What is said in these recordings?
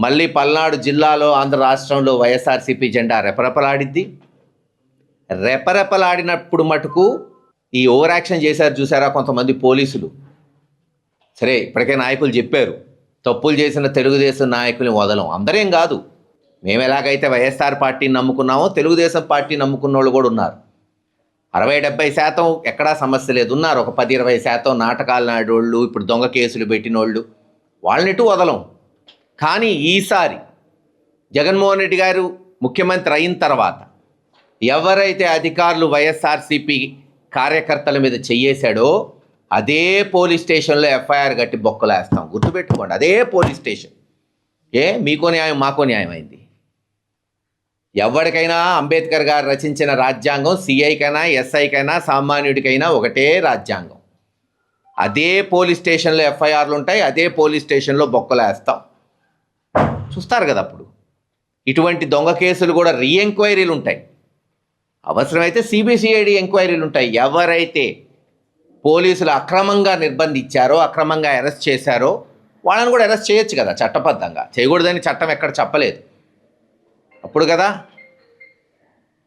మళ్ళీ పల్నాడు జిల్లాలో ఆంధ్ర రాష్ట్రంలో వైఎస్ఆర్సీపీ జెండా రెపరెపలాడిద్ది. రెపరెపలాడినప్పుడు మటుకు ఈ ఓవర్ యాక్షన్ చేశారు చూసారా కొంతమంది పోలీసులు. సరే, ఇప్పటికే నాయకులు చెప్పారు, తప్పులు చేసిన తెలుగుదేశం నాయకుల్ని వదలం. అందరేం కాదు, మేము ఎలాగైతే వైఎస్ఆర్ పార్టీని నమ్ముకున్నామో తెలుగుదేశం పార్టీ నమ్ముకున్న వాళ్ళు కూడా ఉన్నారు. 60-70% ఎక్కడా సమస్య లేదు, ఉన్నారు. ఒక 10-20% నాటకాలు నాడేవాళ్ళు, ఇప్పుడు దొంగ కేసులు పెట్టినోళ్ళు, వాళ్ళనిటూ వదలం. కానీ ఈసారి జగన్మోహన్ రెడ్డి గారు ముఖ్యమంత్రి అయిన తర్వాత ఎవరైతే అధికారులు వైఎస్ఆర్సీపీ కార్యకర్తల మీద చెయ్యేశాడో అదే పోలీస్ స్టేషన్లో ఎఫ్ఐఆర్ కట్టి బొక్కలేస్తాం. గుర్తుపెట్టుకోండి, అదే పోలీస్ స్టేషన్. మీకో న్యాయం మాకో న్యాయం అయింది. ఎవరికైనా అంబేద్కర్ గారు రచించిన రాజ్యాంగం సిఐకైనా ఎస్ఐకైనా సామాన్యుడికైనా ఒకటే రాజ్యాంగం. అదే పోలీస్ స్టేషన్లో ఎఫ్ఐఆర్లు ఉంటాయి, అదే పోలీస్ స్టేషన్లో బొక్కలేస్తాం. చూస్తారు కదా. అప్పుడు ఇటువంటి దొంగ కేసులు కూడా రీఎంక్వైరీలు ఉంటాయి, అవసరమైతే సిబిసిఐడి ఎంక్వైరీలు ఉంటాయి. ఎవరైతే పోలీసులు అక్రమంగా నిర్బంధించారో, అక్రమంగా అరెస్ట్ చేశారో వాళ్ళని కూడా అరెస్ట్ చేయొచ్చు కదా చట్టబద్ధంగా. చేయకూడదని చట్టం ఎక్కడ చెప్పలేదు. అప్పుడు కదా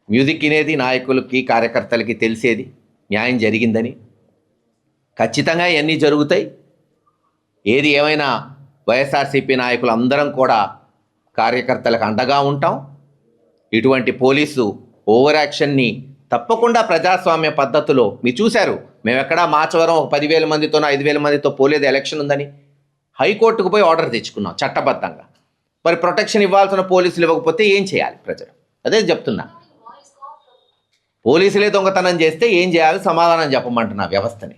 మ్యూజిక్ వినేది, నాయకులకి కార్యకర్తలకి తెలిసేది న్యాయం జరిగిందని. ఖచ్చితంగా ఇవన్నీ జరుగుతాయి. ఏది ఏమైనా వైఎస్ఆర్సీపీ నాయకులు అందరం కూడా కార్యకర్తలకు అండగా ఉంటాం. ఇటువంటి పోలీసు ఓవర్ యాక్షన్ని తప్పకుండా ప్రజాస్వామ్య పద్ధతిలో మీరు చూశారు. మేము ఎక్కడా మాచవరం ఒక 10,000 మందితోనో 5,000 మందితో పోలేదు, ఎలక్షన్ ఉందని హైకోర్టుకు పోయి ఆర్డర్ తెచ్చుకున్నాం చట్టబద్ధంగా. మరి ప్రొటెక్షన్ ఇవ్వాల్సిన పోలీసులు ఇవ్వకపోతే ఏం చేయాలి ప్రజలు? అదే చెప్తున్నా. పోలీసులే దొంగతనం చేస్తే ఏం చేయాలి, సమాధానం చెప్పమంటున్నా వ్యవస్థని.